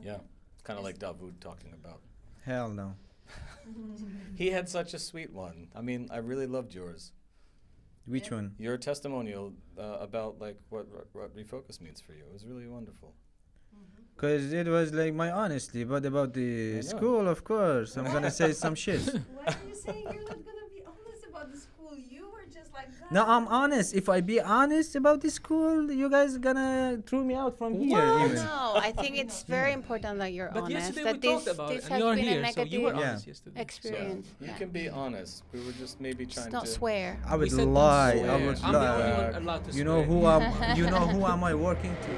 Yeah, it's kind of like Dawoud talking about. Hell no. He had such a sweet one. I mean, I really loved yours. Which one? Your testimonial about like what refocus means for you. It was really wonderful. Because it was like my honesty, but about I the know. school, of course, I'm gonna say some shit. Why are you saying you're not gonna be honest about the school? You were just like that. No, I'm honest. If I be honest about the school, you guys gonna throw me out from here. What? Even. No, I think it's very important that you're But honest. yesterday That we talked about this it, has and you're been a here, so you were negative Yeah. honest yesterday. experience. You Yeah. can be honest. We were just maybe trying It's not to. swear. I We would said don't lie. I swear. would I'm the only lie. one allowed to You know swear. you know who am I working to?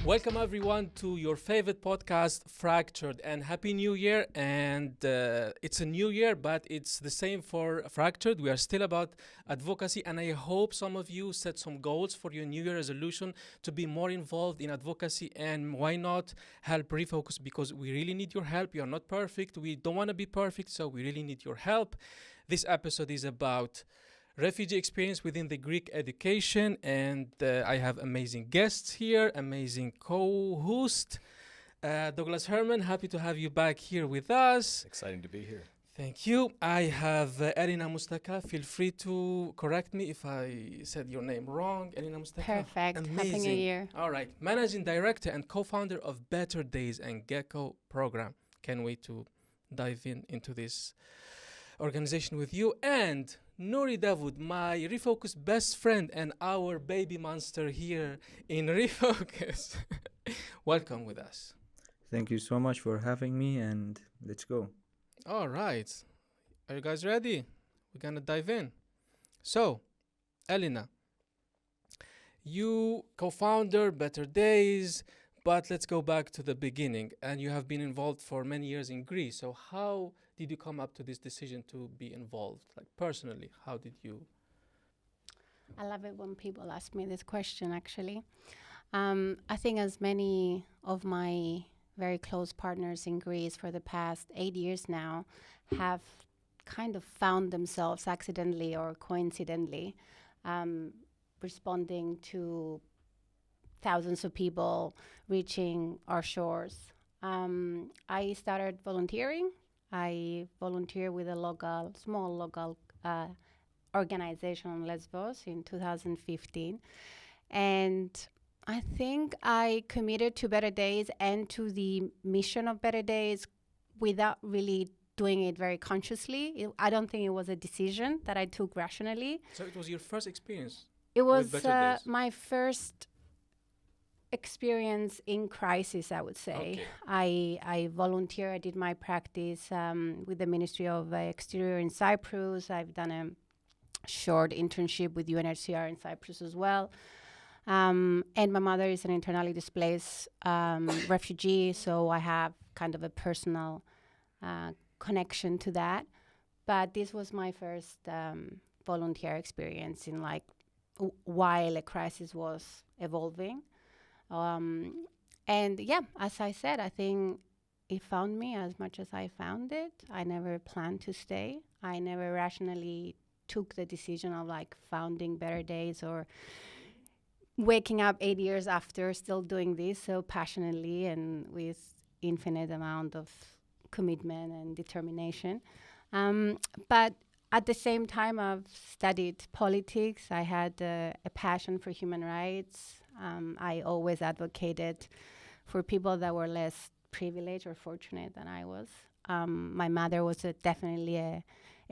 Welcome everyone to your favorite podcast, Fractured, and Happy New Year. And it's a new year, but it's the same for Fractured. We are still about advocacy, and I hope some of you set some goals for your New Year resolution to be more involved in advocacy. And why not help Refocus? Because we really need your help. You are not perfect. We don't want to be perfect, so we really need your help. This episode is about refugee experience within the Greek education, and I have amazing guests here, amazing co-host, Douglas Herman. Happy to have you back here with us. Exciting to be here. Thank you. I have Elena Moustaka. Feel free to correct me if I said your name wrong. Elena Moustaka. Perfect. Happy New Amazing. Year. All right. Managing Director and co-founder of Better Days and Gekko program. Can't wait to dive into this organization with you. And Nouri Dawoud, my Refocus best friend and our baby monster here in Refocus. Welcome with us. Thank you so much for having me, and let's go. All right. Are you guys ready? We're going to dive in. So, Elena, you co-founder Better Days, but let's go back to the beginning. And you have been involved for many years in Greece. So how did you come up to this decision to be involved? Like personally, how did you? I love it when people ask me this question, actually. I think as many of my very close partners in Greece for the past 8 years now have kind of found themselves accidentally or coincidentally responding to thousands of people reaching our shores. I started volunteering. I volunteered with a small local organization on Lesbos in 2015. And I think I committed to Better Days and to the mission of Better Days without really doing it very consciously. I don't think it was a decision that I took rationally. So it was your first experience? It was Better Days. my first experience in crisis, I would say. Okay. I volunteer. I did my practice with the Ministry of Exterior in Cyprus. I've done a short internship with UNHCR in Cyprus as well. And my mother is an internally displaced refugee, so I have kind of a personal connection to that. But this was my first volunteer experience in while a crisis was evolving. And yeah, as I said, I think it found me as much as I found it. I never planned to stay. I never rationally took the decision of founding Better Days or waking up 8 years after still doing this so passionately and with infinite amount of commitment and determination. But at the same time, I've studied politics. I had a passion for human rights. I always advocated for people that were less privileged or fortunate than I was. My mother was definitely a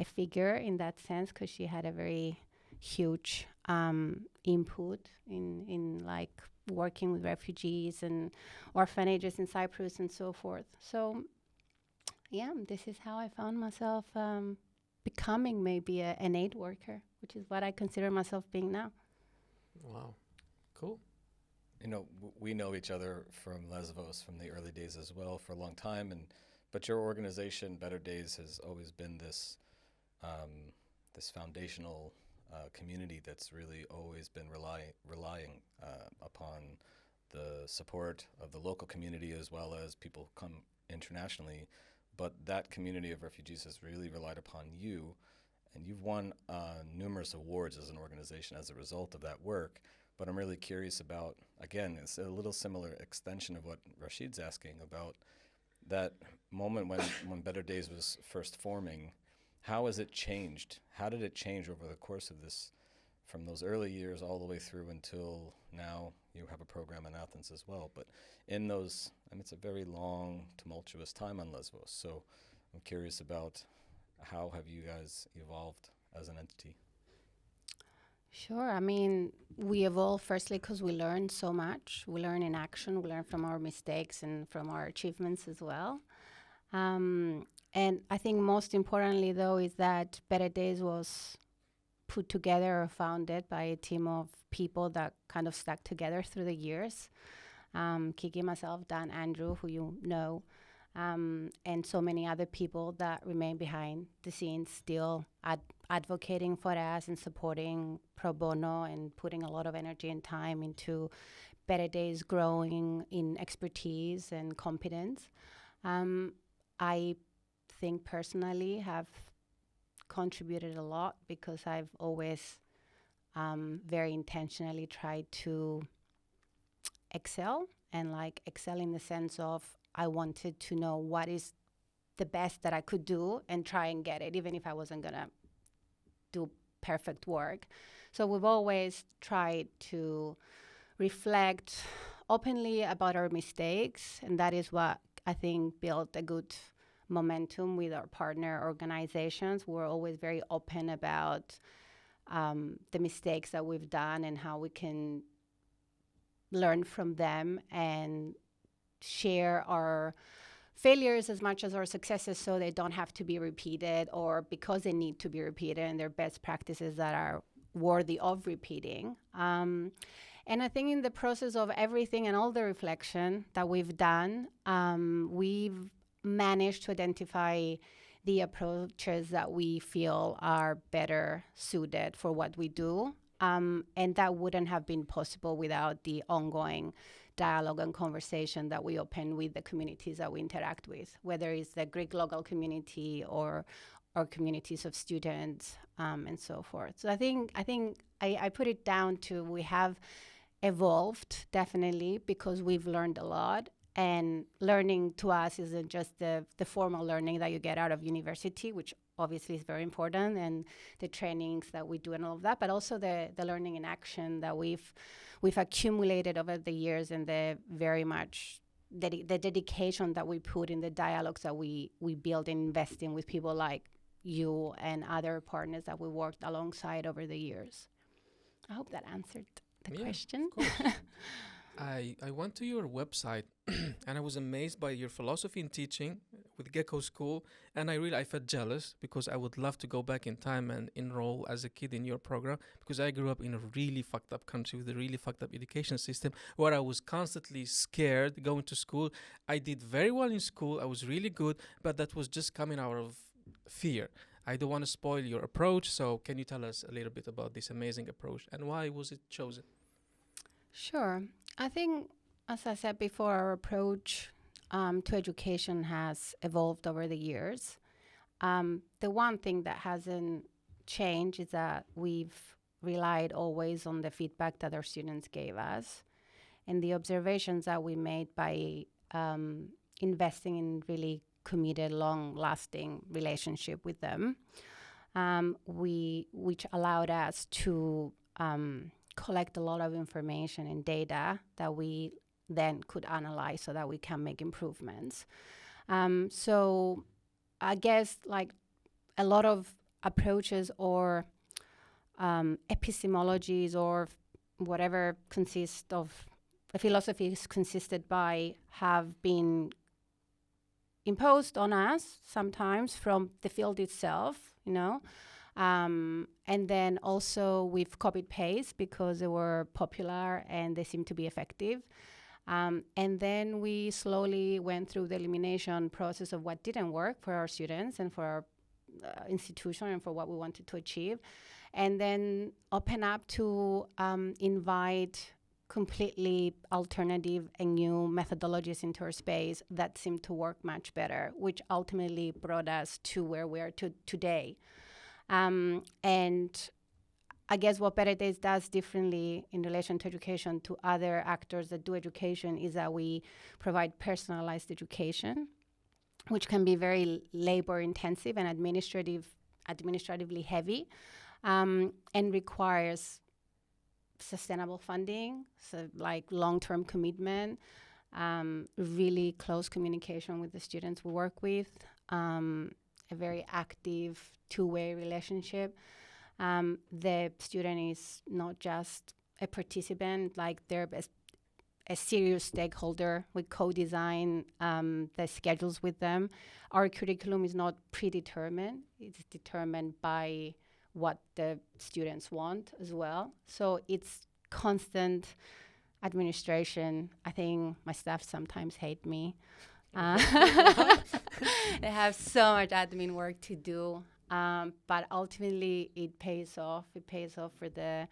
figure in that sense because she had a very huge input in working with refugees and orphanages in Cyprus and so forth. So yeah, this is how I found myself becoming maybe an aid worker, which is what I consider myself being now. Wow, cool. You know, we know each other from Lesvos from the early days as well for a long time, but your organization, Better Days, has always been this this foundational community that's really always been relying upon the support of the local community as well as people come internationally. But that community of refugees has really relied upon you, and you've won numerous awards as an organization as a result of that work. But I'm really curious about, again, it's a little similar extension of what Rashid's asking about that moment when Better Days was first forming. How has it changed? How did it change over the course of this, from those early years all the way through until now? You have a program in Athens as well. But in those, it's a very long, tumultuous time on Lesvos. So I'm curious about how have you guys evolved as an entity? Sure. I mean, we evolve firstly because we learn so much. We learn in action. We learn from our mistakes and from our achievements as well. And I think most importantly, though, is that Better Days was put together or founded by a team of people that kind of stuck together through the years. Kiki, myself, Dan, Andrew, who you know, and so many other people that remain behind the scenes still advocating for us and supporting pro bono and putting a lot of energy and time into Better Days growing in expertise and competence. I think personally have contributed a lot because I've always very intentionally tried to excel, and like excel in the sense of I wanted to know what is the best that I could do and try and get it, even if I wasn't gonna do perfect work. So we've always tried to reflect openly about our mistakes, and that is what I think built a good momentum with our partner organizations. We're always very open about the mistakes that we've done and how we can learn from them and share our failures as much as our successes so they don't have to be repeated, or because they need to be repeated and they're best practices that are worthy of repeating. And I think in the process of everything and all the reflection that we've done, we've managed to identify the approaches that we feel are better suited for what we do. And that wouldn't have been possible without the ongoing dialogue and conversation that we open with the communities that we interact with, whether it's the Greek local community or communities of students and so forth. So I think I put it down to we have evolved definitely because we've learned a lot. And learning to us isn't just the formal learning that you get out of university, which obviously is very important, and the trainings that we do and all of that, but also the learning in action that we've accumulated over the years, and the very much the dedication that we put in the dialogues that we build and invest in with people like you and other partners that we worked alongside over the years. I hope that answered the question. Of course. I went to your website and I was amazed by your philosophy in teaching with Gekko School, and I felt jealous because I would love to go back in time and enroll as a kid in your program, because I grew up in a really fucked up country with a really fucked up education system where I was constantly scared going to school. I did very well in school, I was really good, but that was just coming out of fear. I don't want to spoil your approach, so can you tell us a little bit about this amazing approach and why was it chosen? Sure. I think, as I said before, our approach to education has evolved over the years. The one thing that hasn't changed is that we've relied always on the feedback that our students gave us and the observations that we made by investing in really committed, long-lasting relationship with them, which allowed us to collect a lot of information and data that we then could analyze so that we can make improvements. So I guess like a lot of approaches or epistemologies or whatever consist of philosophies consisted by have been imposed on us sometimes from the field itself, and then also we've copied paste because they were popular and they seemed to be effective. And then we slowly went through the elimination process of what didn't work for our students and for our institution and for what we wanted to achieve. And then open up to invite completely alternative and new methodologies into our space that seemed to work much better, which ultimately brought us to where we are today. And I guess what Better Days does differently in relation to education to other actors that do education is that we provide personalized education, which can be very labor intensive and administratively heavy, and requires sustainable funding, so like long-term commitment, really close communication with the students we work with, a very active two-way relationship. The student is not just a participant, like they're a serious stakeholder. We co-design the schedules with them. Our curriculum is not predetermined. It's determined by what the students want as well. So it's constant administration. I think my staff sometimes hate me. They have so much admin work to do. But ultimately, it pays off. It pays off for the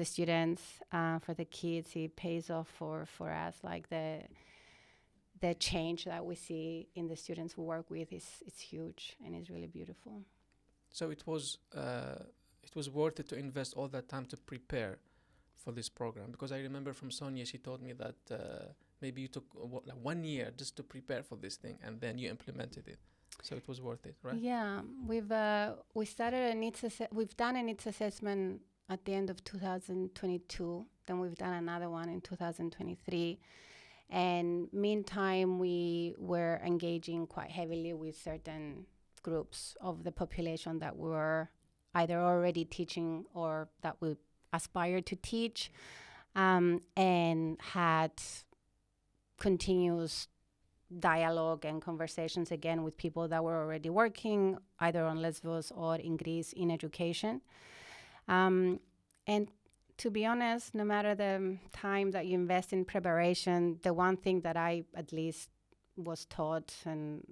students, for the kids. It pays off for us. Like the change that we see in the students we work with it's huge and it's really beautiful. So it was worth it to invest all that time to prepare for this program, because I remember from Sonia, she told me that maybe you took 1 year just to prepare for this thing, and then you implemented it. So it was worth it, right? Yeah, we've done a needs assessment at the end of 2022. Then we've done another one in 2023. And meantime, we were engaging quite heavily with certain groups of the population that we were either already teaching or that we aspired to teach, and had continuous dialogue and conversations again with people that were already working either on Lesbos or in Greece in education. And to be honest, no matter the time that you invest in preparation, the one thing that I at least was taught, and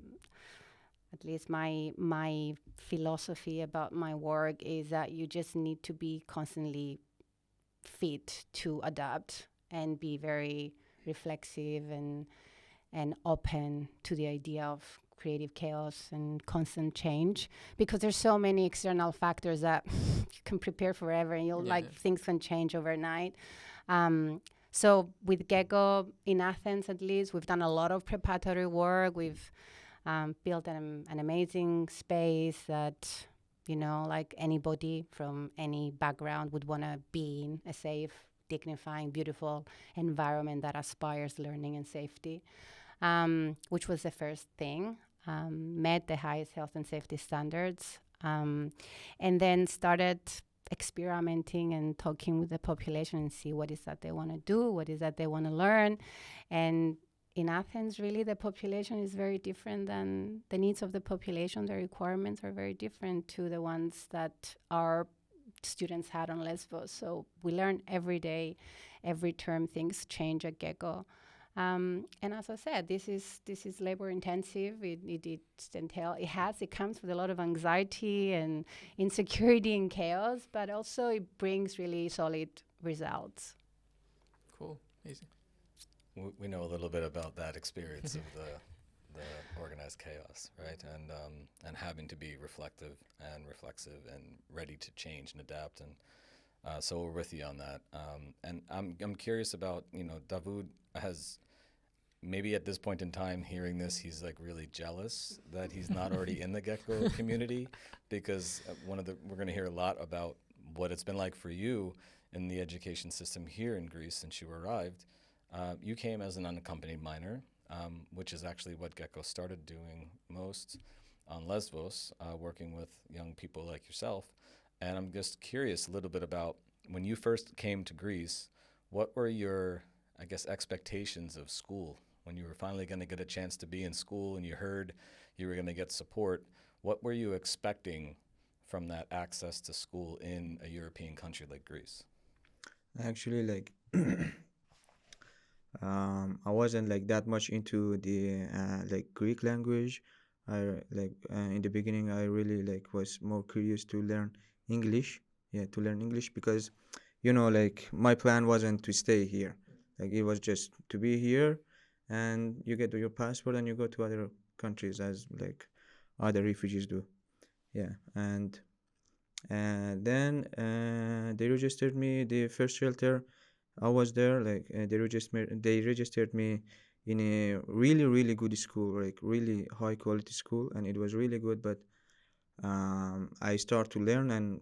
at least my philosophy about my work, is that you just need to be constantly fit to adapt and be very reflexive and open to the idea of creative chaos and constant change, because there's so many external factors that you can prepare forever and things can change overnight. So with Gekko in Athens, at least, we've done a lot of preparatory work. We've built an amazing space that, like anybody from any background would want to be in, a safe, dignifying, beautiful environment that aspires learning and safety, which was the first thing. Met the highest health and safety standards, and then started experimenting and talking with the population and see what is that they want to do, what is that they want to learn. And in Athens, really, the population is very different than the needs of the population. The requirements are very different to the ones that our students had on Lesbos. So we learn every day, every term, things change at Gekko. And as I said, this is labor intensive. It comes with a lot of anxiety and insecurity and chaos, but also it brings really solid results. Cool, amazing. We know a little bit about that experience of the organized chaos, right? And having to be reflective and reflexive and ready to change and adapt. And so we're with you on that. And I'm curious about, Dawoud has, maybe at this point in time hearing this, he's like really jealous that he's not already in the Gekko community, because we're going to hear a lot about what it's been like for you in the education system here in Greece since you arrived. You came as an unaccompanied minor, which is actually what Gekko started doing most on Lesbos, working with young people like yourself. And I'm just curious a little bit about when you first came to Greece, what were your, I guess, expectations of school when you were finally going to get a chance to be in school and you heard you were going to get support, what were you expecting from that access to school in a European country like Greece? Actually, like I wasn't like that much into the like Greek language. In the beginning, I really like was more curious to learn English. Yeah, to learn English because, like my plan wasn't to stay here. Like it was just to be here, and you get your passport and you go to other countries as like other refugees do. Yeah, and then they registered me. The first shelter I was there, like they registered me in a really really good school, like really high quality school, and it was really good. But I start to learn and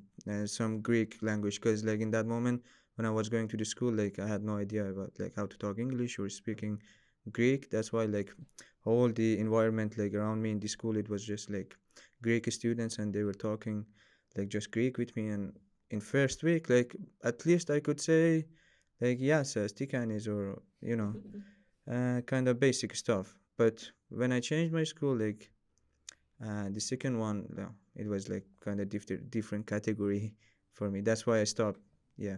some Greek language because like in that moment when I was going to the school, like I had no idea about like how to talk English or speaking Greek. That's why like all the environment like around me in the school, it was just like Greek students and they were talking like just Greek with me. And in first week, like at least I could say like yes, stikanis or kind of basic stuff. But when I changed my school, like the second one, no, it was like kind of different category for me. That's why I stopped. Yeah.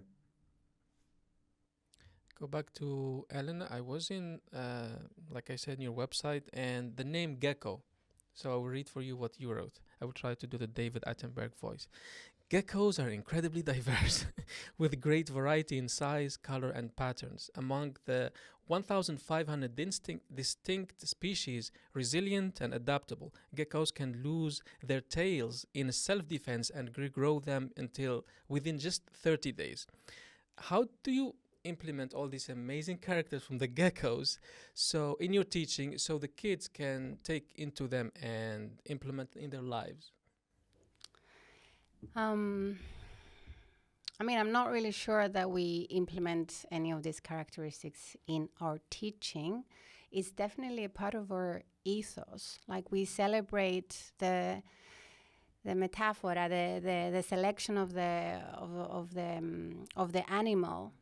Go back to Elena. I was in, like I said, in your website, and the name Gekko. So I will read for you what you wrote. I will try to do the David Attenborough voice. Geckos are incredibly diverse, with great variety in size, color, and patterns. Among the 1,500 distinct species, resilient and adaptable, geckos can lose their tails in self-defense and regrow them until within just 30 days. How do you implement all these amazing characters from the geckos so in your teaching so the kids can take into them and implement in their lives? I mean, I'm not really sure that we implement any of these characteristics in our teaching. It's definitely a part of our ethos. Like we celebrate the metaphora, the selection of the animal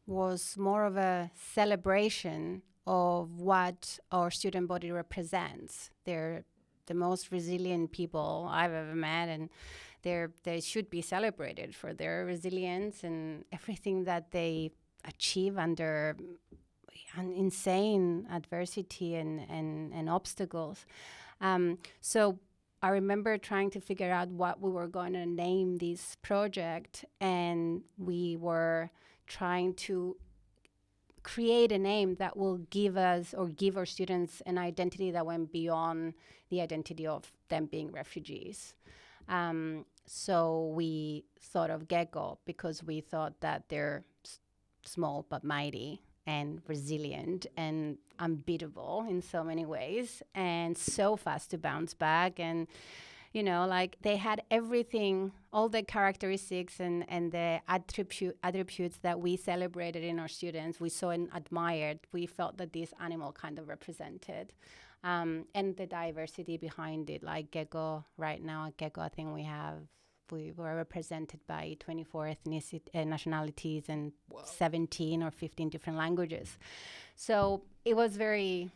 was more of a celebration of what our student body represents. They're the most resilient people I've ever met, and they should be celebrated for their resilience and everything that they achieve under an insane adversity and obstacles. So I remember trying to figure out what we were going to name this project, and we were trying to create a name that will give us or give our students an identity that went beyond the identity of them being refugees. So we thought of Gekko because we thought that they're small but mighty and resilient and unbeatable in so many ways and so fast to bounce back. And, like they had everything, all the characteristics and the attributes that we celebrated in our students, we saw and admired. We felt that this animal kind of represented. And the diversity behind it, like Gekko, right now at Gekko, I think we were represented by 24 nationalities and 17 or 15 different languages. So it was very,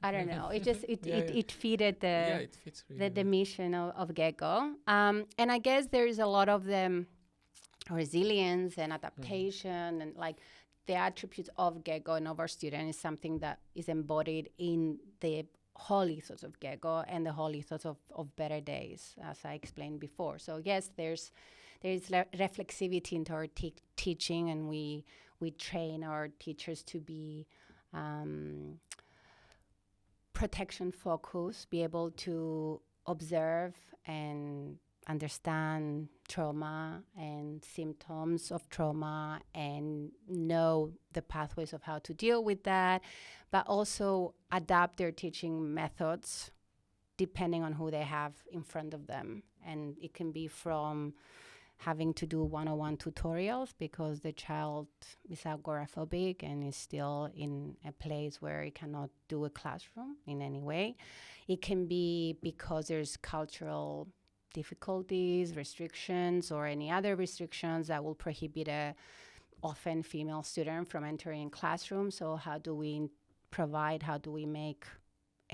I don't know, it just, it fitted It fits really the mission of Gekko. And I guess there is a lot of the resilience and adaptation and like the attributes of Gekko and of our student is something that is embodied in the whole ethos of Gekko and the whole ethos of Better Days, as I explained before. So yes, there's reflexivity into our teaching, and we train our teachers to be protection focused, be able to observe and understand trauma and symptoms of trauma and know the pathways of how to deal with that, but also adapt their teaching methods depending on who they have in front of them. And it can be from having to do one-on-one tutorials because the child is agoraphobic and is still in a place where it cannot do a classroom in any way. It can be because there's cultural difficulties, restrictions, or any other restrictions that will prohibit a often female student from entering classroom. So how do we provide, how do we make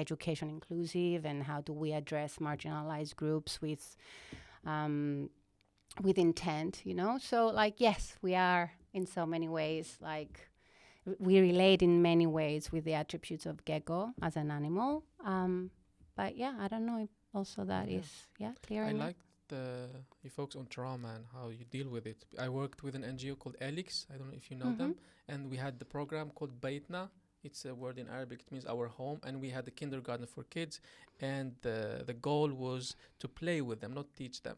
education inclusive, and how do we address marginalized groups with intent, you know? So, like, yes, we are in so many ways, like, we relate in many ways with the attributes of Gekko as an animal. But yeah, I don't know if also that is clear. I enough. like you focus on trauma and how you deal with it. I worked with an NGO called Elix. I don't know if you know them. And we had the program called Baitna. It's a word in Arabic. It means our home. And we had the kindergarten for kids. And the goal was to play with them, not teach them.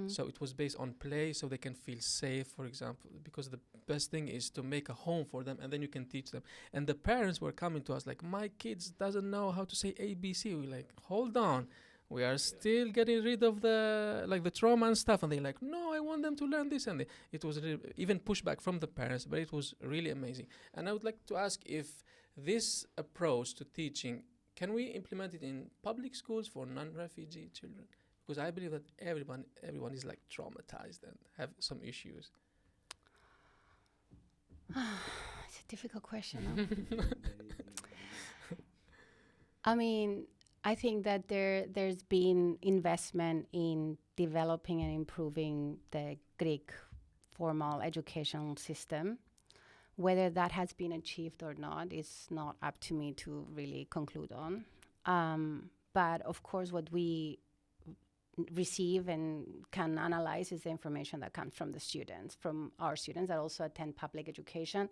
So it was based on play, so they can feel safe, for example, because the best thing is to make a home for them, and then you can teach them. And the parents were coming to us like, my kids doesn't know how to say ABC. We're like, hold on. We are still getting rid of the trauma and stuff. And they're like, no, I want them to learn this. And it was even pushback from the parents, but it was really amazing. And I would like to ask if this approach to teaching, can we implement it in public schools for non-refugee children? Because I believe that everyone is like traumatized and have some issues. It's a difficult question. I mean, I think that there's been investment in developing and improving the Greek formal educational system. Whether that has been achieved or not is not up to me to really conclude on. But of course, what we receive and can analyze is the information that comes from the students, from our students that also attend public education,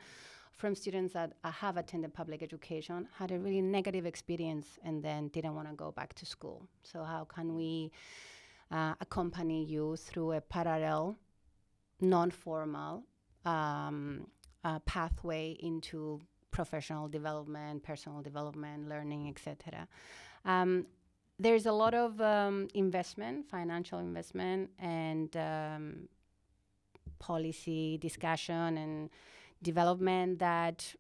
from students that have attended public education, had a really negative experience and then didn't want to go back to school. So how can we accompany you through a parallel, non-formal pathway into professional development, personal development, learning, etc. There's a lot of investment, financial investment, and policy discussion and development that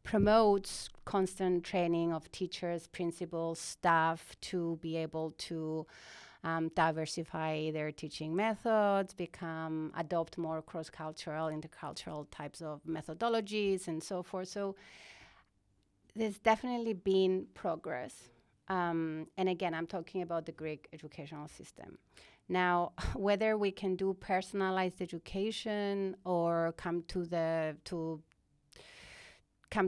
promotes constant training of teachers, principals, staff to be able to diversify their teaching methods, adopt more cross-cultural, intercultural types of methodologies, and so forth. So there's definitely been progress. And again, I'm talking about the Greek educational system. Now, whether we can do personalized education or come to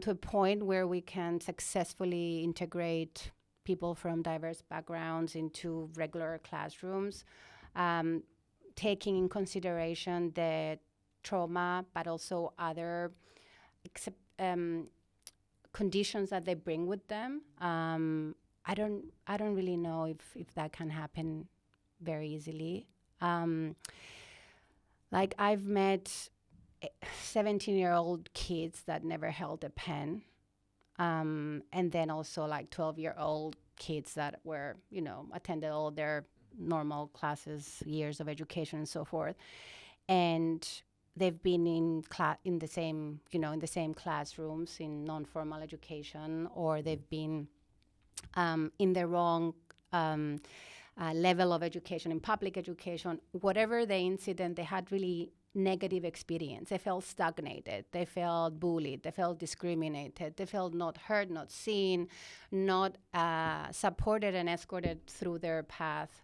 a point where we can successfully integrate people from diverse backgrounds into regular classrooms, taking in consideration the trauma, but also other conditions that they bring with them. I don't really know if that can happen very easily. Like, I've met 17-year-old kids that never held a pen. And then also like 12-year-old kids that were, attended all their normal classes, years of education and so forth. And they've been in the same classrooms in non-formal education, or they've been in the wrong level of education in public education. Whatever the incident, they had really negative experience. They felt stagnated. They felt bullied. They felt discriminated. They felt not heard, not seen, not supported and escorted through their path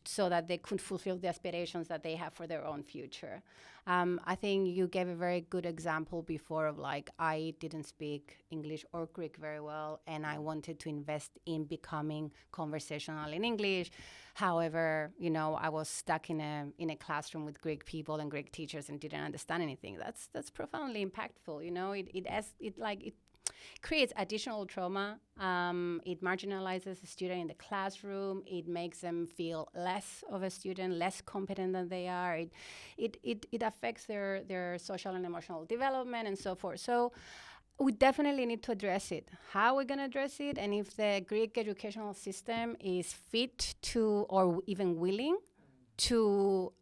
so that they could fulfill the aspirations that they have for their own future. I think you gave a very good example before of like, I didn't speak English or Greek very well, and I wanted to invest in becoming conversational in English. However, I was stuck in a classroom with Greek people and Greek teachers and didn't understand anything. That's profoundly impactful. It creates additional trauma. It marginalizes the student in the classroom. It makes them feel less of a student, less competent than they are. It affects their social and emotional development and so forth. So we definitely need to address it. How are we going to address it? And if the Greek educational system is fit to, or even willing to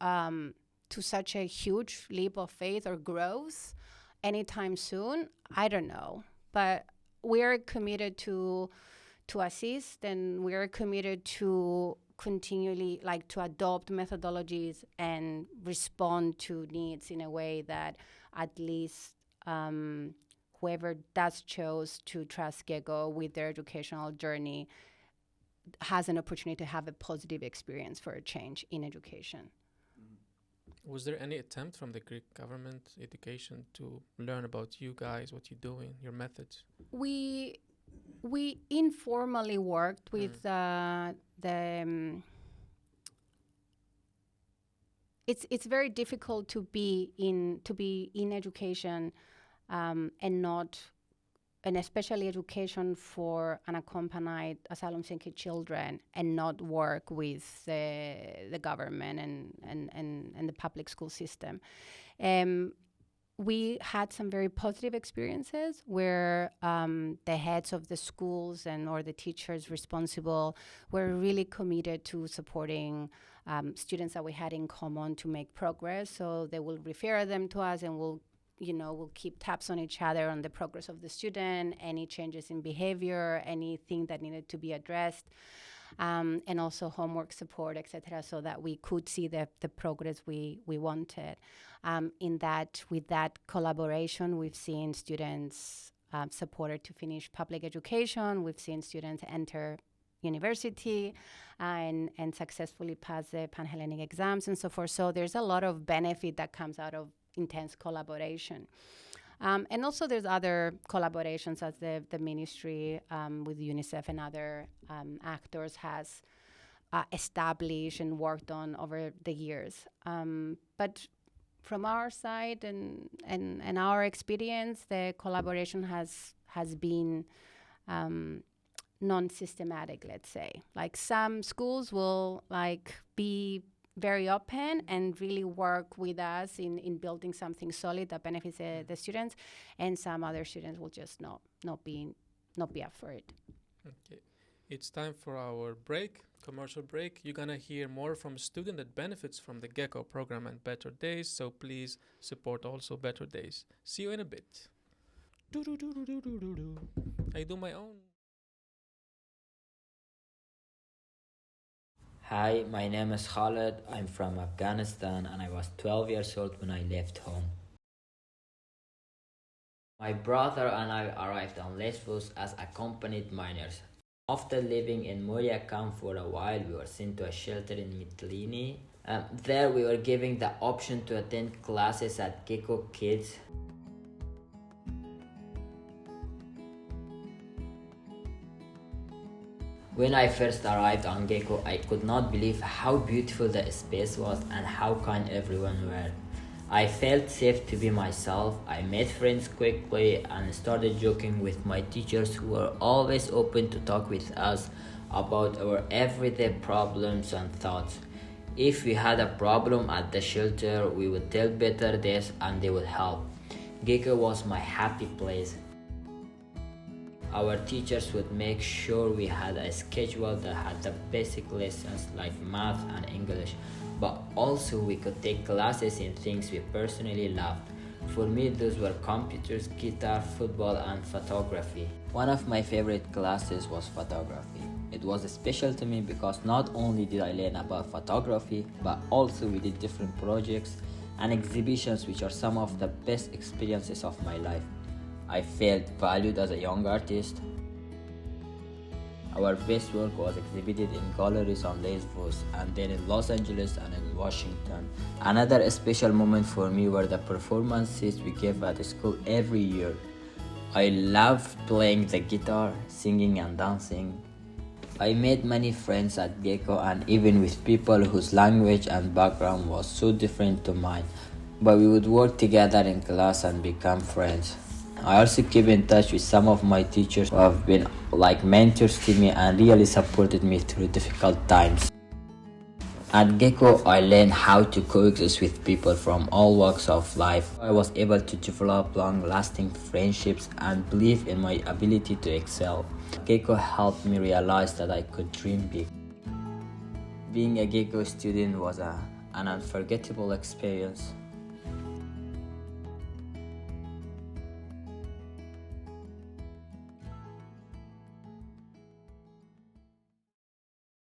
such a huge leap of faith or growth anytime soon, I don't know. But we're committed to assist, and we're committed to continually to adopt methodologies and respond to needs in a way that at least whoever does chose to trust Gekko with their educational journey has an opportunity to have a positive experience for a change in education. Was there any attempt from the Greek government education to learn about you guys, what you're doing, your methods? We informally worked with it's very difficult to be in education and especially education for unaccompanied asylum-seeking children, and not work with the government and the public school system. We had some very positive experiences where the heads of the schools or the teachers responsible were really committed to supporting students that we had in common to make progress. So they will refer them to us, and we'll keep tabs on each other on the progress of the student, any changes in behavior, anything that needed to be addressed, and also homework support, etc., so that we could see the progress we wanted. With that collaboration, we've seen students supported to finish public education. We've seen students enter university and successfully pass the Pan-Hellenic exams and so forth. So there's a lot of benefit that comes out of intense collaboration. And also there's other collaborations as the ministry with UNICEF and other actors has established and worked on over the years. But from our side and our experience, the collaboration has been non-systematic, let's say. Like some schools will be very open and really work with us in building something solid that benefits the students, and some other students will just not be up for it. Okay, it's time for our commercial break. You're gonna hear more from a student that benefits from the Gekko program and Better Days, so please support also Better Days. See you in a bit. I do my own. Hi, my name is Khaled. I'm from Afghanistan and I was 12 years old when I left home. My brother and I arrived on Lesbos as accompanied minors. After living in Moria camp for a while, we were sent to a shelter in Mytilene. There we were given the option to attend classes at Gekko Kids. When I first arrived on Gekko, I could not believe how beautiful the space was and how kind everyone were. I felt safe to be myself. I made friends quickly and started joking with my teachers, who were always open to talk with us about our everyday problems and thoughts. If we had a problem at the shelter, we would tell Better Days and they would help. Gekko was my happy place. Our teachers would make sure we had a schedule that had the basic lessons like math and English, but also we could take classes in things we personally loved. For me, those were computers, guitar, football, and photography. One of my favorite classes was photography. It was special to me because not only did I learn about photography, but also we did different projects and exhibitions, which are some of the best experiences of my life. I felt valued as a young artist. Our best work was exhibited in galleries on Lesbos and then in Los Angeles and in Washington. Another special moment for me were the performances we gave at school every year. I loved playing the guitar, singing and dancing. I made many friends at Gekko, and even with people whose language and background was so different to mine, but we would work together in class and become friends. I also keep in touch with some of my teachers who have been like mentors to me and really supported me through difficult times. At Gekko, I learned how to coexist with people from all walks of life. I was able to develop long-lasting friendships and believe in my ability to excel. Gekko helped me realize that I could dream big. Being a Gekko student was an unforgettable experience.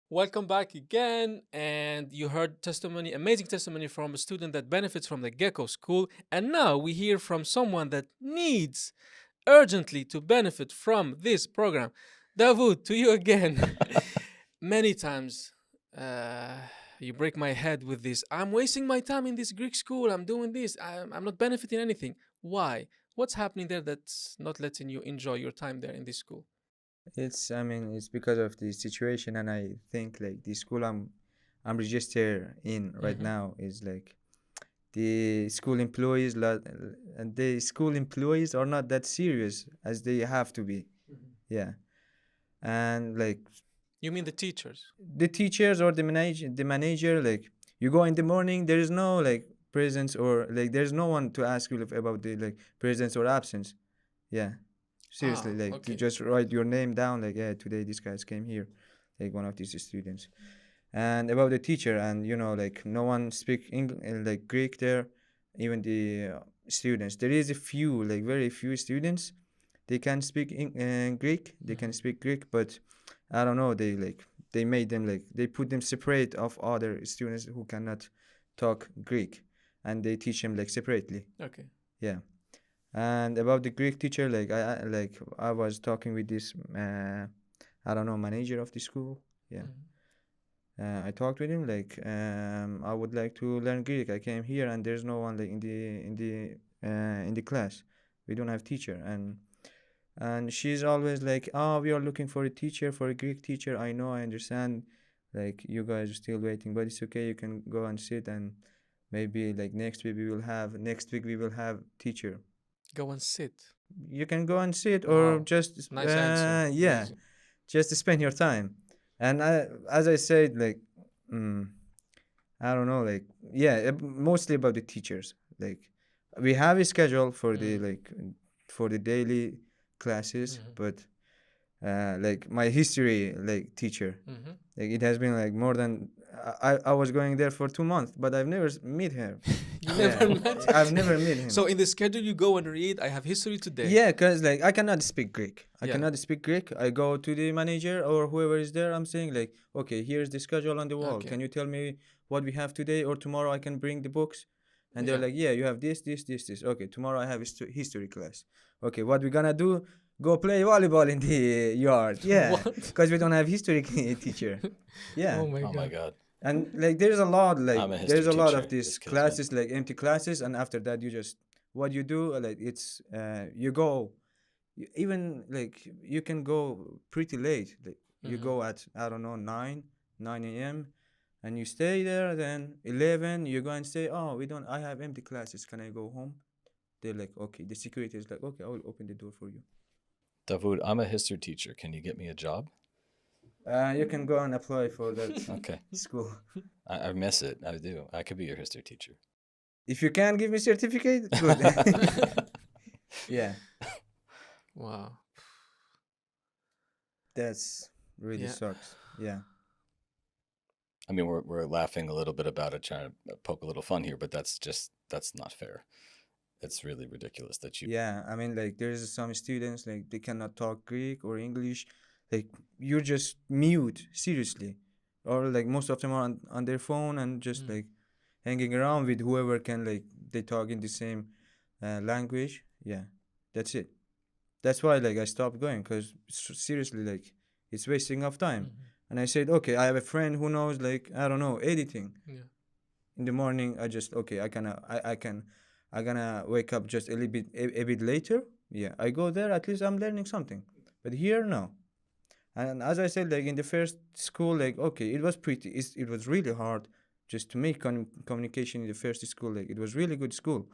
Welcome back again, and you heard amazing testimony from a student that benefits from the Gekko School, and now we hear from someone that needs urgently to benefit from this program. Dawoud, to you again. Many times you break my head with this. I'm wasting my time in this Greek school. I'm doing this. I'm not benefiting anything. Why? What's happening there that's not letting you enjoy your time there in this school? I mean, it's because of the situation, and I think like the school I'm registered in right now is like the school employees, and the school employees are not that serious as they have to be. Yeah, and like You mean the teachers? the teachers or the manager, like you go in the morning, there is no like presence, or like there's no one to ask you about the like presence or absence. Yeah, seriously, like okay. you just write your name down, like, yeah, today these guys came here, like one of these students. And about the teacher, and like no one speak like Greek there, even the students. There is a few, like very few students, they can speak Greek, they can speak Greek, but I don't know, they made them, like they put them separate of other students who cannot talk Greek, and they teach them like separately. Okay. Yeah. And about the Greek teacher, like I was talking with this I don't know, manager of the school. Yeah. I talked with him, like I would like to learn Greek. I came here and there's no one like in the class. We don't have teacher, and she's always like, oh, we are looking for a teacher, for a Greek teacher. I know, I understand, like you guys are still waiting, but it's okay. You can go and sit, and maybe like next week we will have teacher. Go and sit. You can go and sit, or Wow. just Nice answer. yeah, Amazing. just to spend your time. And as I said, like I don't know, like yeah, mostly about the teachers. Like we have a schedule for the like for the daily classes, but like my history like teacher, like it has been like more than I was going there for 2 months, but I've never met her. You never met him? I've never met him. So in the schedule you go and read, I have history today. Yeah, because like I cannot speak Greek. I Yeah. cannot speak Greek. I go to the manager or whoever is there. I'm saying like, okay, here's the schedule on the wall. Okay. Can you tell me what we have today, or tomorrow I can bring the books? And they're Yeah. like, yeah, you have this. Okay, tomorrow I have history class. Okay, what we gonna do? Go play volleyball in the yard. Yeah, What? because we don't have history teacher. Yeah. Oh my Oh god. my God. And like there's a lot, like I'm a history there's a lot teacher. of these This kills me. classes, like empty classes, and after that you just what you do, like it's you go, even like you can go pretty late, like you go at I don't know 9 a.m. and you stay there, then 11 you go and say, oh, I have empty classes, can I go home? They're like, okay, the security is like, okay, I will open the door for you. Dawoud, I'm a history teacher. Can you get me a job? You can go and apply for that Okay. school. I miss it. I do. I could be your history teacher. If you can give me certificate, good. Yeah. Wow. That's really Yeah. sucks. Yeah. I mean, we're laughing a little bit about it, trying to poke a little fun here, but that's not fair. It's really ridiculous that you. Yeah. I mean, like, there's some students, like, they cannot talk Greek or English. Like, you're just mute, seriously. Or, like, most of them are on their phone and just, like, hanging around with whoever can, like, they talk in the same language. Yeah. That's it. That's why, like, I stopped going, because seriously, like, it's wasting of time. And I said, okay, I have a friend who knows, like, I don't know, editing. Yeah. In the morning, I just, okay, I'm gonna wake up just a bit later. Yeah, I go there, at least I'm learning something. But here, no. And as I said, like, in the first school, like, okay, it was it was really hard just to make communication in the first school. Like, it was really good school.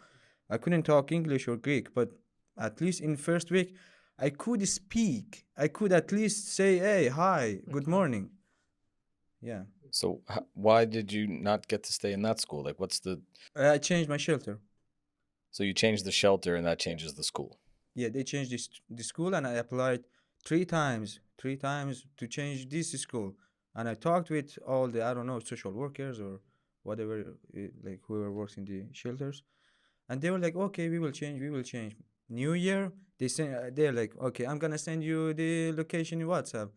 I couldn't talk English or Greek, but at least in first week, I could speak. I could at least say, hey, hi, good morning. Yeah. So why did you not get to stay in that school? Like, what's the? I changed my shelter. So you changed the shelter, and that changes the school. Yeah, they changed the school, and I applied three times to change this school. And I talked with all the, I don't know, social workers or whatever, like whoever works in the shelters. And they were like, okay, we will change. New Year, they're like, okay, I'm gonna send you the location in WhatsApp.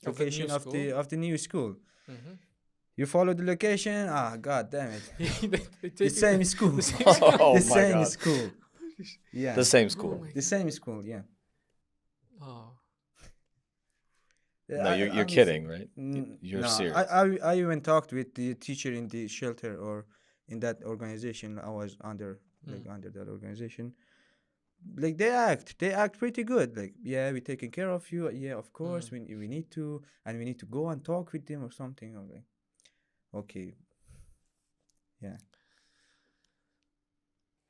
Of the Location new school? of the new school. You follow the location? Ah, god damn it. The same school. Oh The my same God. school. Yeah. The same school. The same school, yeah. Oh. No, you're kidding, right? You're No, serious. I even talked with the teacher in the shelter or in that organization I was under, like under that organization. Like they act pretty good. Like, yeah, we're taking care of you. Yeah, of course, we need to, and we need to go and talk with them or something. I'm like, okay, yeah.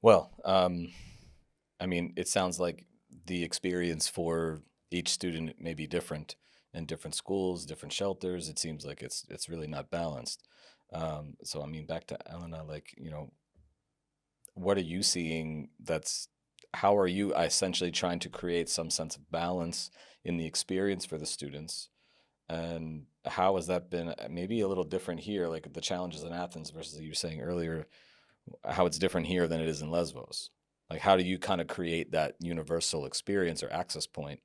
Well, I mean, it sounds like the experience for each student may be different in different schools, different shelters. It seems like it's really not balanced. So I mean, back to Elena, like, what are you seeing how are you essentially trying to create some sense of balance in the experience for the students? And how has that been maybe a little different here, like the challenges in Athens versus you were saying earlier, how it's different here than it is in Lesbos? Like, how do you kind of create that universal experience or access point,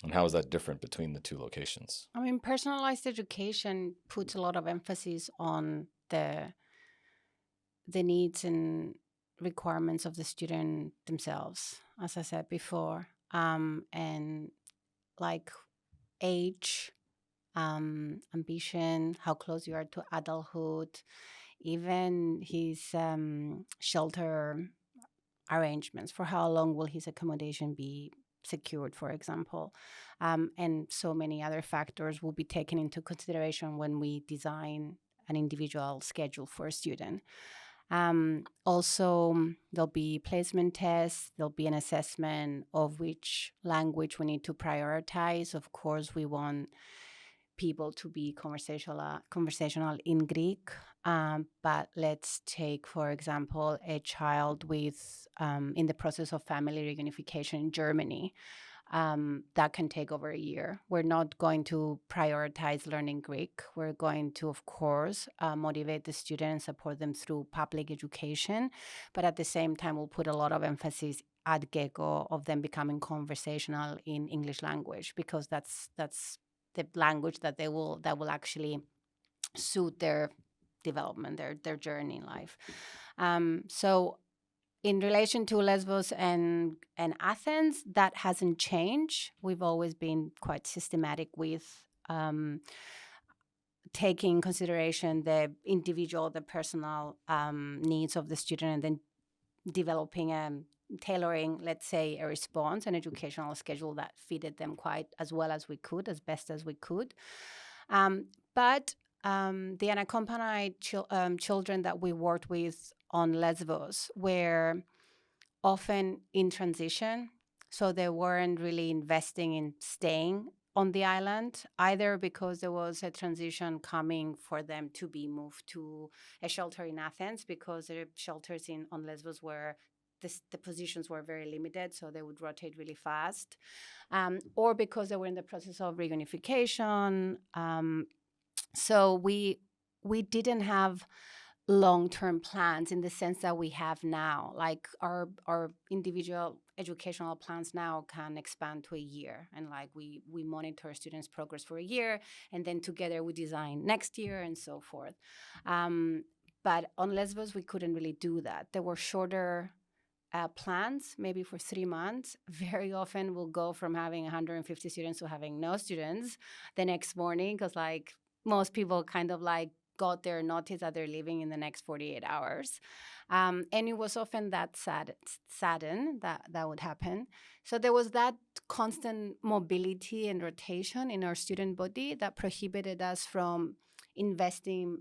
and how is that different between the two locations? I mean, personalized education puts a lot of emphasis on the needs and requirements of the student themselves, as I said before, and like age, ambition, how close you are to adulthood, even his shelter arrangements, for how long will his accommodation be secured, for example, and so many other factors will be taken into consideration when we design an individual schedule for a student. Also, there'll be placement tests, there'll be an assessment of which language we need to prioritize. Of course, we want people to be conversational in Greek. But let's take, for example, a child with in the process of family reunification in Germany. That can take over a year. We're not going to prioritize learning Greek. We're going to, of course, motivate the student and support them through public education. But at the same time, we'll put a lot of emphasis at Gekko of them becoming conversational in English language, because that's the language that will actually suit their development, their journey in life. So in relation to Lesbos and Athens, that hasn't changed. We've always been quite systematic with taking consideration the individual, the personal needs of the student, and then developing tailoring, let's say, a response, an educational schedule that fitted them quite as well as we could, as best as we could. But the unaccompanied children that we worked with on Lesbos were often in transition, so they weren't really investing in staying on the island, either because there was a transition coming for them to be moved to a shelter in Athens, because the shelters on Lesbos were the positions were very limited, so they would rotate really fast, or because they were in the process of reunification. So we didn't have long-term plans in the sense that we have now. Like our individual educational plans now can expand to a year, and like we monitor students' progress for a year, and then together we design next year and so forth. But on Lesbos, we couldn't really do that. There were shorter plans, maybe for 3 months. Very often we'll go from having 150 students to having no students the next morning, because like most people kind of like got their notice that they're leaving in the next 48 hours. And it was often that saddened that would happen. So there was that constant mobility and rotation in our student body that prohibited us from investing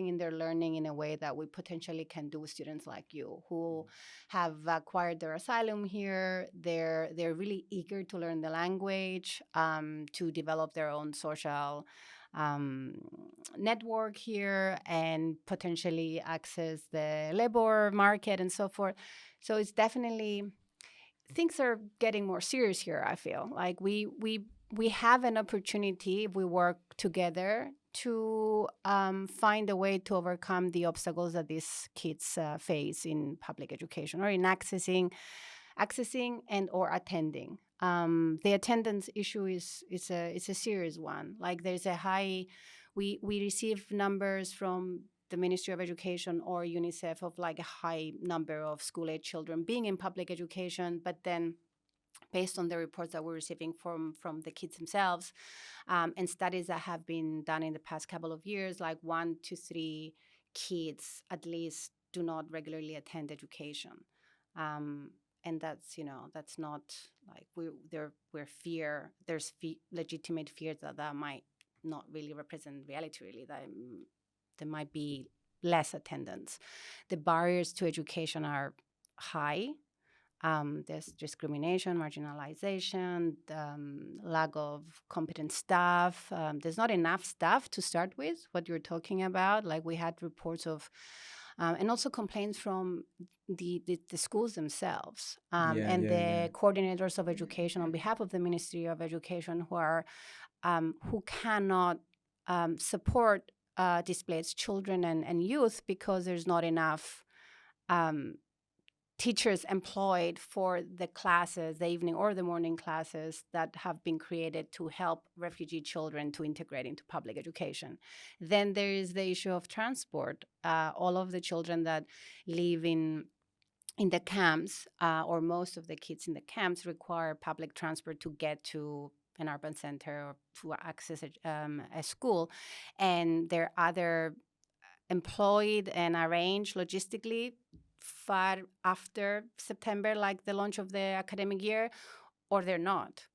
in their learning in a way that we potentially can do with students like you, who have acquired their asylum here. They're really eager to learn the language, to develop their own social network here, and potentially access the labor market and so forth. So it's definitely, things are getting more serious here. I feel like we have an opportunity, if we work together, to find a way to overcome the obstacles that these kids face in public education, or in accessing and or attending. The attendance issue is a serious one. Like there's a high, we receive numbers from the Ministry of Education or UNICEF of like a high number of school-age children being in public education, but then based on the reports that we're receiving from the kids themselves, and studies that have been done in the past couple of years, like 1 to 3 kids at least do not regularly attend education. And that's, that's not like there's legitimate fears that might not really represent reality, really, that there might be less attendance. The barriers to education are high. There's discrimination, marginalization, lack of competent staff. There's not enough staff to start with, what you're talking about. Like we had reports of, and also complaints from the schools themselves, and the coordinators of education on behalf of the Ministry of Education who cannot support displaced children and youth because there's not enough teachers employed for the classes, the evening or the morning classes that have been created to help refugee children to integrate into public education. Then there is the issue of transport. All of the children that live in the camps, or most of the kids in the camps, require public transport to get to an urban center or to access a school. And they're either employed and arranged logistically far after September, like the launch of the academic year, or they're not.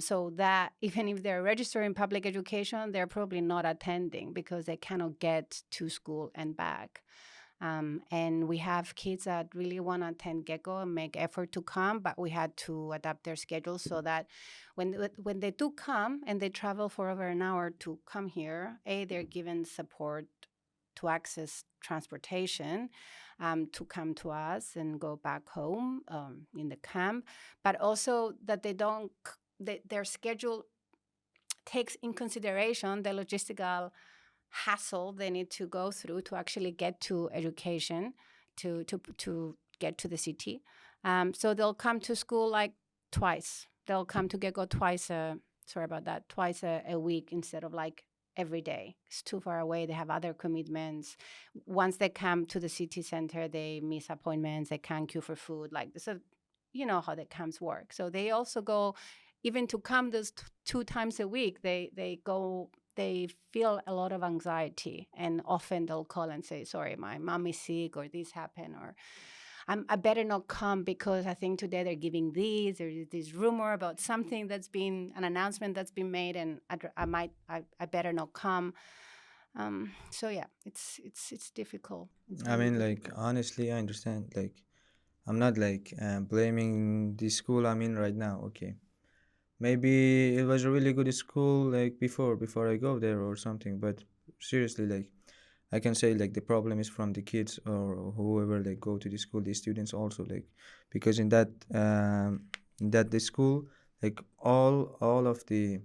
So that even if they're registered in public education, they're probably not attending because they cannot get to school and back. And we have kids that really want to attend Gekko and make effort to come, but we had to adapt their schedules so that when they do come and they travel for over an hour to come here, they're given support to access transportation, to come to us and go back home in the camp, but also that their schedule takes in consideration the logistical hassle they need to go through to actually get to education, to get to the city. So they'll come to school like twice. They'll come to Gekko twice a week instead of like every day. It's too far away. They have other commitments. Once they come to the city center, they miss appointments. They can't queue for food. Like, so you know how the camps work. So they also go, even to come those 2 times a week, they feel a lot of anxiety, and often they'll call and say, sorry, my mom is sick, or this happened, or I better not come because I think today they're giving there's this rumor about something an announcement that's been made, and I better not come. So yeah, it's difficult. I mean, like, honestly, I understand. Like, I'm not like blaming the school I'm in right now. Okay, maybe it was a really good school like before I go there or something. But seriously, like, I can say like the problem is from the kids or whoever like go to the school, the students also, like, because in that the school, like all of the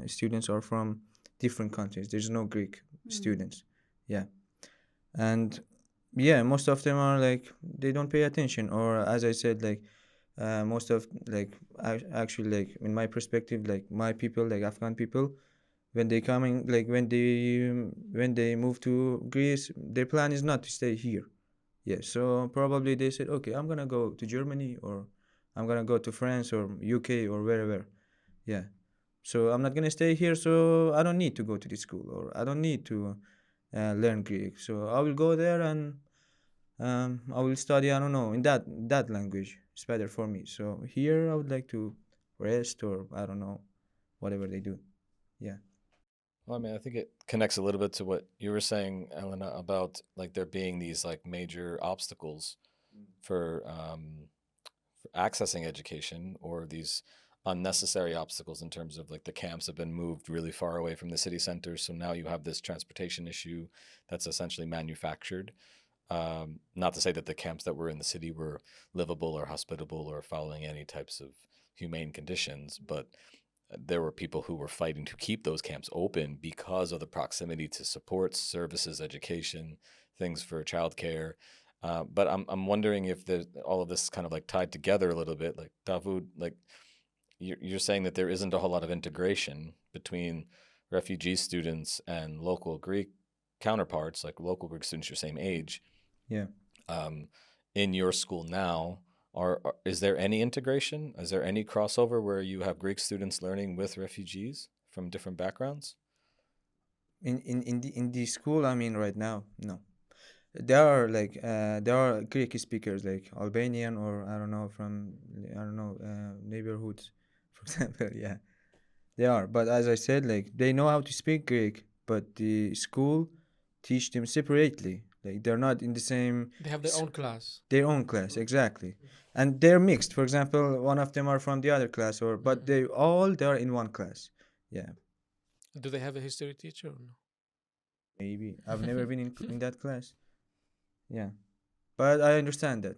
students are from different countries. There's no Greek students. Yeah. And yeah, most of them are like they don't pay attention, or as I said, like most of like actually, like, in my perspective, like my people, like Afghan people, when they coming, like when they move to Greece, their plan is not to stay here. Yeah, so probably they said, okay, I'm gonna go to Germany, or I'm gonna go to France or UK or wherever. Yeah, so I'm not gonna stay here, so I don't need to go to the school, or I don't need to learn Greek. So I will go there and I will study, I don't know, in that language. It's better for me. So here I would like to rest, or I don't know, whatever they do. Yeah. Well, I mean, I think it connects a little bit to what you were saying, Elena, about like there being these like major obstacles for accessing education, or these unnecessary obstacles in terms of like the camps have been moved really far away from the city centers. So now you have this transportation issue that's essentially manufactured. Not to say that the camps that were in the city were livable or hospitable or following any types of humane conditions, but there were people who were fighting to keep those camps open because of the proximity to supports, services, education, things for childcare. But I'm wondering if all of this is kind of like tied together a little bit. Like Dawoud, like you're saying that there isn't a whole lot of integration between refugee students and local Greek counterparts, like local Greek students your same age. Yeah. In your school now, Is there any integration? Is there any crossover where you have Greek students learning with refugees from different backgrounds? In the school I'm in right now, no. There are Greek speakers like Albanian, or I don't know, from neighborhoods, for example. Yeah, they are. But as I said, like, they know how to speak Greek, but the school teach them separately. Like, they're not in the same. They have their own class. Their own class, exactly, and they're mixed. For example, one of them are from the other class, but they are in one class. Yeah, Do they have a history teacher or no? maybe I've never been in that class. Yeah, but I understand that,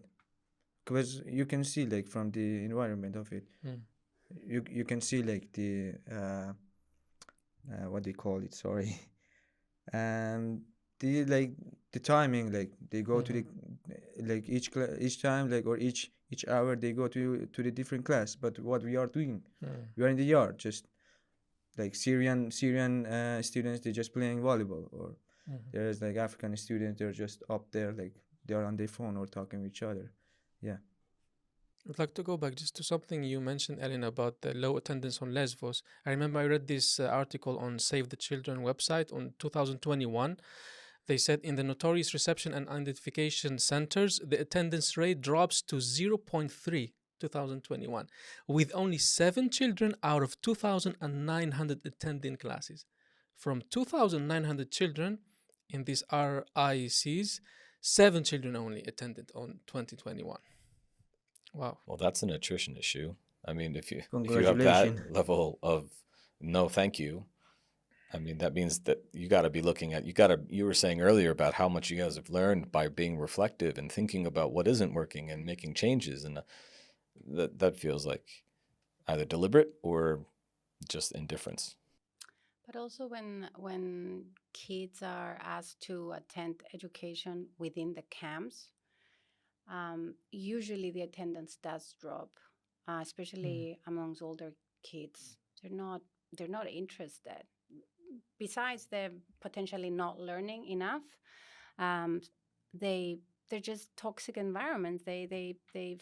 because you can see, like, from the environment of it, you can see, like, the what they call it, sorry, the timing, like, they go to the, like, each time, like, or each hour they go to the different class. But what we are doing, we are in the yard, just like Syrian students, they're just playing volleyball, or there's like African students, they're just up there, like, they're on their phone or talking with each other. Yeah. I'd like to go back just to something you mentioned, Elena, about the low attendance on Lesbos. I remember I read this article on Save the Children website on 2021. They said in the notorious reception and identification centers, the attendance rate drops to 0.3 2021, with only 7 children out of 2,900 attending classes. From 2,900 children in these RICs, 7 children only attended on 2021. Wow. Well, that's an attrition issue. I mean, if you have Congratulations. that level of no thank you, I mean, that means that you got to be looking at, you were saying earlier about how much you guys have learned by being reflective and thinking about what isn't working and making changes. And that feels like either deliberate or just indifference. But also when kids are asked to attend education within the camps, usually the attendance does drop, especially amongst older kids. They're not interested. Besides the potentially not learning enough, they're just toxic environments. They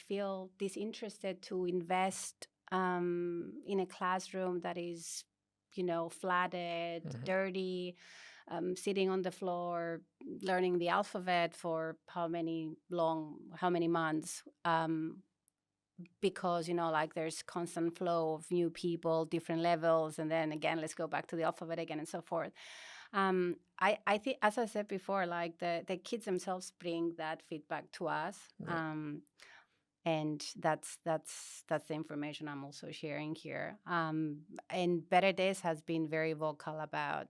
feel disinterested to invest in a classroom that is, flooded, dirty, sitting on the floor, learning the alphabet for how many months, because, like, there's constant flow of new people, different levels, and then again, let's go back to the alphabet again, and so forth. I think, as I said before, like, the kids themselves bring that feedback to us. Right. And that's the information I'm also sharing here. And Better Days has been very vocal about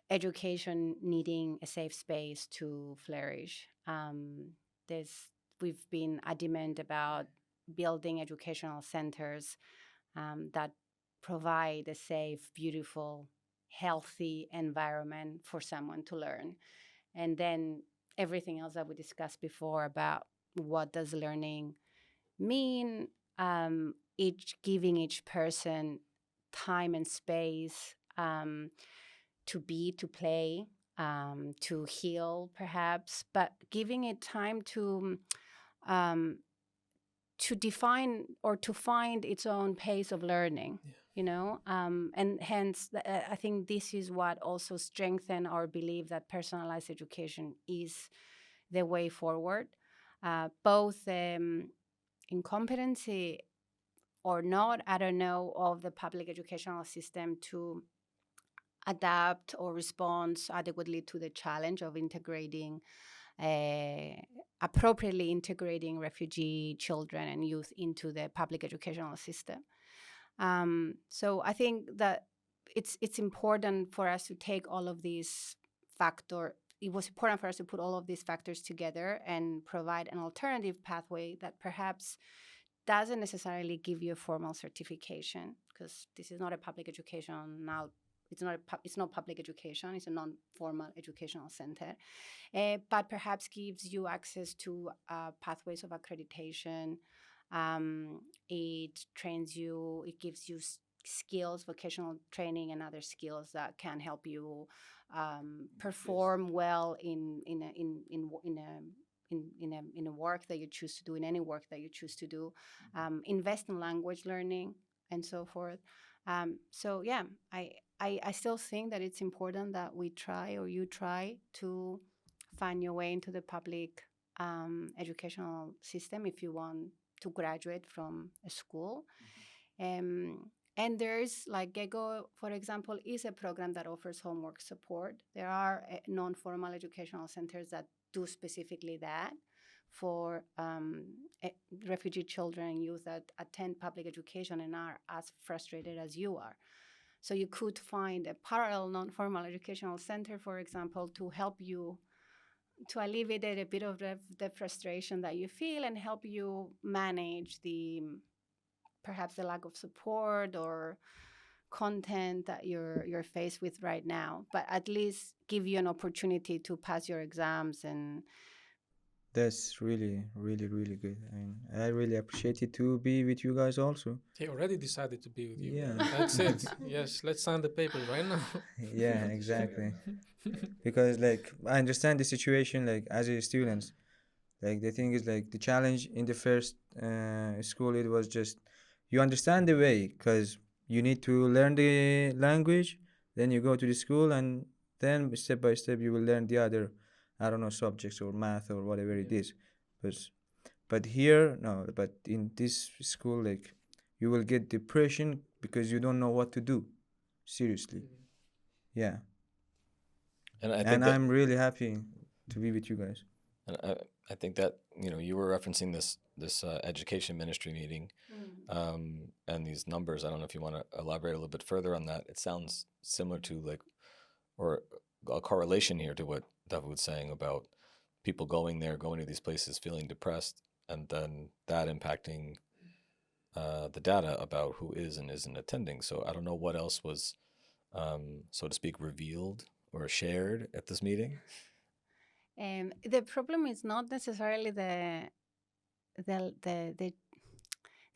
education needing a safe space to flourish. We've been adamant about building educational centers that provide a safe, beautiful, healthy environment for someone to learn. And then everything else that we discussed before about what does learning mean, giving each person time and space to play, to heal perhaps, but giving it time to define or to find its own pace of learning. And hence I think this is what also strengthens our belief that personalized education is the way forward, both incompetency or not, I don't know, of the public educational system to adapt or respond adequately to the challenge of appropriately integrating refugee children and youth into the public educational system. So I think that it's important for us to take all of these factors. It was important for us to put all of these factors together and provide an alternative pathway that perhaps doesn't necessarily give you a formal certification, because this is not a public education now. It's not public education. It's a non-formal educational center, but perhaps gives you access to pathways of accreditation. It trains you. It gives you skills, vocational training, and other skills that can help you perform well in in a work that you choose to do, in any work that you choose to do, invest in language learning and so forth. So yeah, I still think that it's important that we try, or you try, to find your way into the public educational system if you want to graduate from a school. And there's like Gekko, for example, is a program that offers homework support. There are non-formal educational centers that do specifically that for refugee children and youth that attend public education and are as frustrated as you are. So you could find a parallel non-formal educational center, for example, to help you, to alleviate a bit of the frustration that you feel and help you manage perhaps the lack of support or content that you're faced with right now, but at least give you an opportunity to pass your exams. And That's really, really, really good. I mean, I really appreciate it to be with you guys also. He already decided to be with you. Yeah. That's it. Yes, let's sign the papers right now. Yeah, exactly. Because like I understand the situation, like as a student, like the thing is like the challenge in the first school, it was just you understand the way because you need to learn the language, then you go to the school, and then step by step you will learn the other, I don't know, subjects or math or whatever it is. But here no, but in this school, like you will get depression because you don't know what to do. Seriously. Yeah. And I think And that, I'm really happy to be with you guys. and I think that, you know, you were referencing this education ministry meeting, and these numbers. I don't know if you want to elaborate a little bit further on that. It sounds similar to like, or a correlation here to what Dawoud's saying about people going there, going to these places, feeling depressed, and then that impacting the data about who is and isn't attending. So I don't know what else was, so to speak, revealed or shared at this meeting. The problem is not necessarily the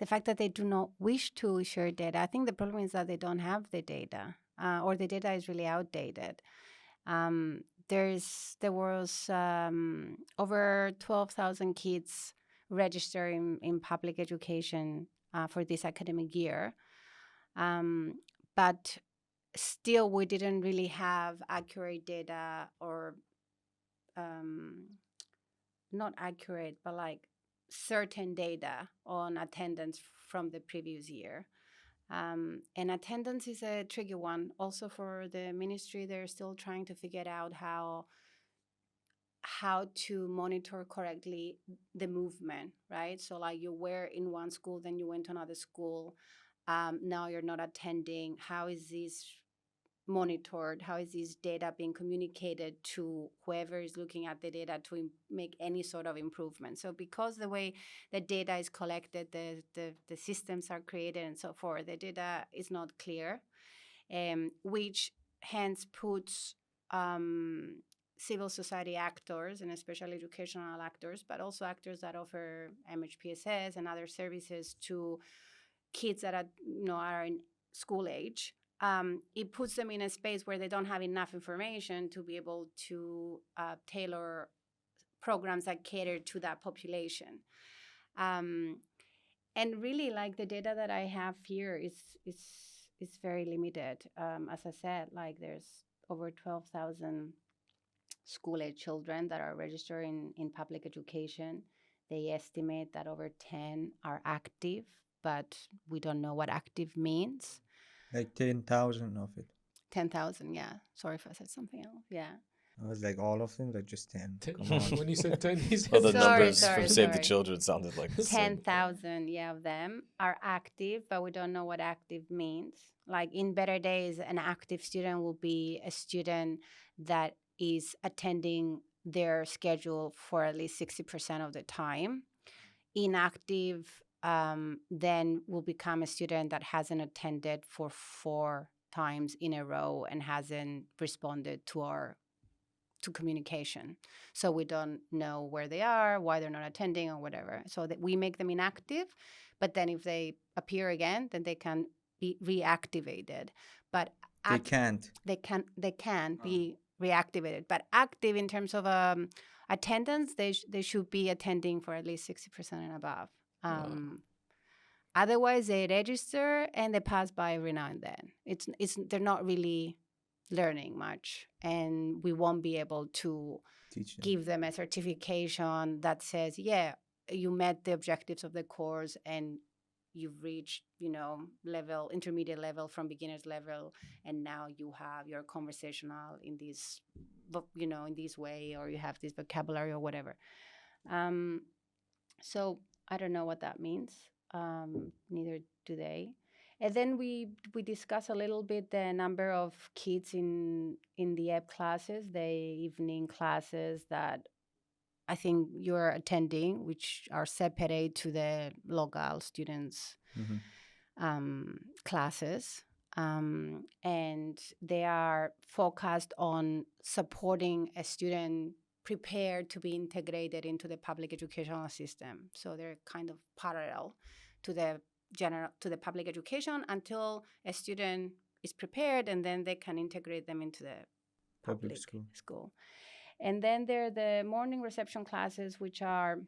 fact that they do not wish to share data. I think the problem is that they don't have the data, or the data is really outdated. There was over 12,000 kids registering in public education for this academic year, but still we didn't really have accurate data, or not accurate, but like certain data on attendance from the previous year. And attendance is a tricky one. Also for the ministry, they're still trying to figure out how to monitor correctly the movement, right? So like you were in one school, then you went to another school. Now you're not attending. How is this monitored? How is this data being communicated to whoever is looking at the data to make any sort of improvement? So because the way the data is collected, the systems are created and so forth, the data is not clear, which hence puts civil society actors, and especially educational actors, but also actors that offer MHPSS and other services to kids that are in school age. It puts them in a space where they don't have enough information to be able to tailor programs that cater to that population. And really, like the data that I have here is very limited. As I said, like there's over 12,000 school-age children that are registered in public education. They estimate that over 10 are active, but we don't know what active means. Like 10,000 of it. 10,000, yeah. Sorry if I said something else. Yeah. I was like all of them, like just 10. Come on. When you said 10, he Well, the said numbers from Save the sorry. Children sounded like the same. 10,000, yeah, of them are active, but we don't know what active means. Like in better days, an active student will be a student that is attending their schedule for at least 60% of the time. Inactive then will become a student that hasn't attended for 4 times in a row and hasn't responded to communication. So we don't know where they are, why they're not attending or whatever. So that we make them inactive, but then if they appear again, then they can be reactivated. But They can't. they can be reactivated. But active in terms of attendance, they should be attending for at least 60% and above. Otherwise, they register and they pass by every now and then. They're not really learning much, and we won't be able to Teach them. give them a certification that says, yeah, you met the objectives of the course and you've reached, intermediate level from beginner's level, and now you're conversational in this, in this way, or you have this vocabulary or whatever. So I don't know what that means. Neither do they. And then we discuss a little bit the number of kids in the EP classes, the evening classes that I think you're attending, which are separate to the local students' classes. And they are focused on supporting a student prepared to be integrated into the public educational system. So they're kind of parallel to the public education until a student is prepared, and then they can integrate them into the public school. And then there are the morning reception classes, which are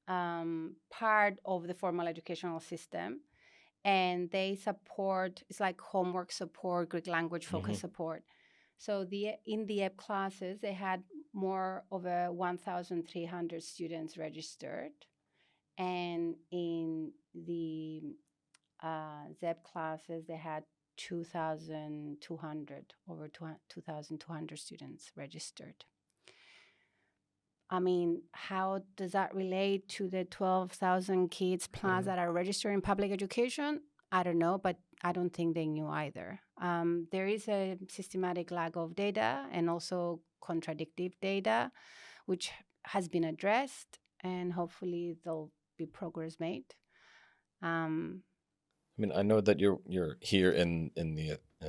part of the formal educational system. And they support, it's like homework support, Greek language focus support. So in the EP classes, they had more of 1,300 students registered. And in the ZEP classes, they had 2,200, over 2,200 students registered. I mean, how does that relate to the 12,000 kids plus that are registered in public education? I don't know, but I don't think they knew either. There is a systematic lack of data and also contradictive data, which has been addressed, and hopefully there'll be progress made. I mean, I know that you're here in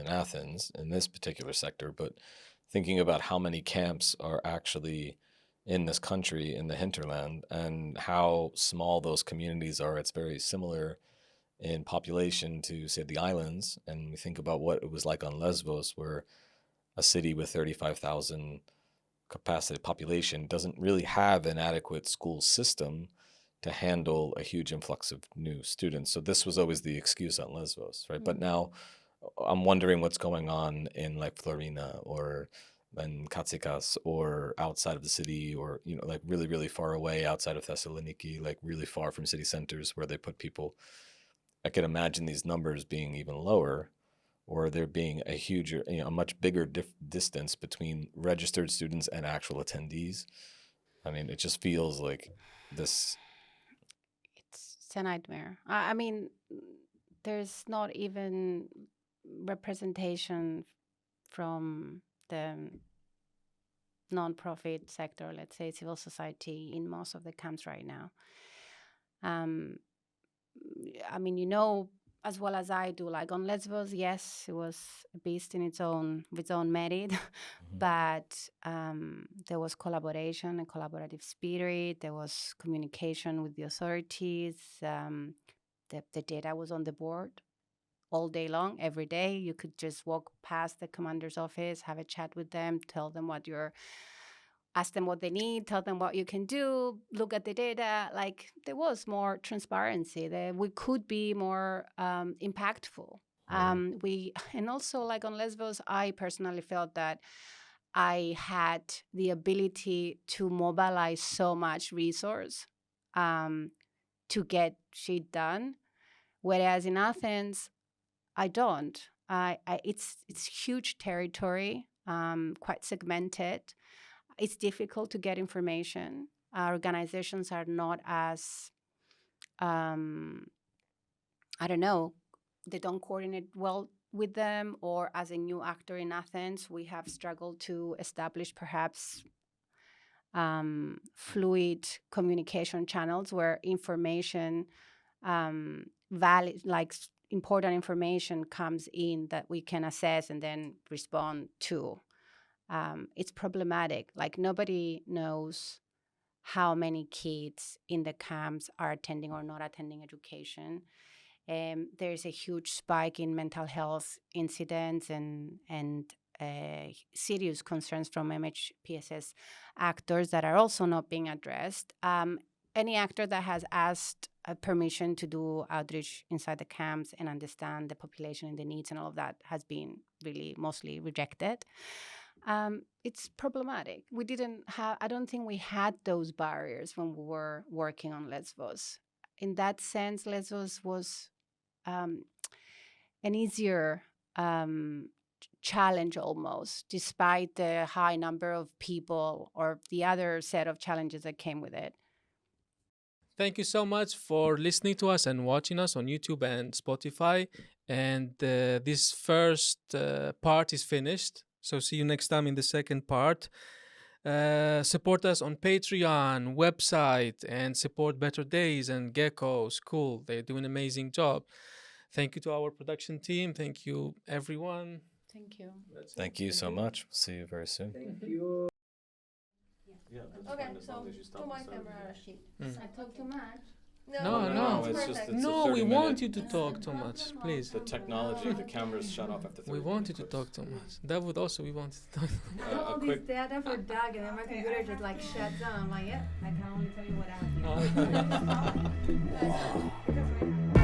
Athens in this particular sector, but thinking about how many camps are actually in this country, in the hinterland, and how small those communities are, it's very similar in population to, say, the islands. And we think about what it was like on Lesbos, where a city with 35,000 capacity population doesn't really have an adequate school system to handle a huge influx of new students. So this was always the excuse on Lesbos, right? But now I'm wondering what's going on in like Florina or in Katsikas, or outside of the city, or, like really, really far away outside of Thessaloniki, like really far from city centers where they put people. I can imagine these numbers being even lower, or there being a huge, a much bigger distance between registered students and actual attendees. I mean, it just feels like this. It's a nightmare. I mean, there's not even representation from the non-profit sector, let's say civil society, in most of the camps right now. I mean, as well as I do, like on Lesbos, yes, it was a beast in its own merit, but there was collaboration and collaborative spirit. There was communication with the authorities. The data was on the board all day long, every day. You could just walk past the commander's office, have a chat with them, ask them what they need, tell them what you can do, look at the data. Like, there was more transparency. We could be more impactful. And also, like on Lesbos, I personally felt that I had the ability to mobilize so much resource to get shit done, whereas in Athens, I don't. It's huge territory, quite segmented. It's difficult to get information. Our organizations are not as, I don't know, they don't coordinate well with them, or as a new actor in Athens, we have struggled to establish perhaps fluid communication channels where information, important information comes in that we can assess and then respond to. It's problematic. Like, nobody knows how many kids in the camps are attending or not attending education. There's a huge spike in mental health incidents and serious concerns from MHPSS actors that are also not being addressed. Any actor that has asked permission to do outreach inside the camps and understand the population and the needs and all of that has been really mostly rejected. It's problematic. I don't think we had those barriers when we were working on Lesbos. In that sense, Lesbos was an easier challenge almost, despite the high number of people or the other set of challenges that came with it. Thank you so much for listening to us and watching us on YouTube and Spotify. And this first part is finished. So see you next time in the second part. Support us on Patreon, website, and support Better Days and Gekko School. They're doing an amazing job. Thank you to our production team. Thank you, everyone. Thank you. Thank you so much. We'll see you very soon. Thank you. Okay, so to my camera, Rashid. I talk too much. No, it's perfect. just it's No, a we 30-minute want you to talk too much, please. The technology, the cameras shut off after 30 We want you to talk too much. Dawoud also, we want you to talk. All these data for Doug, and then my computer just like shuts down. I'm like, yep, I can only tell you what happened. Oh, okay.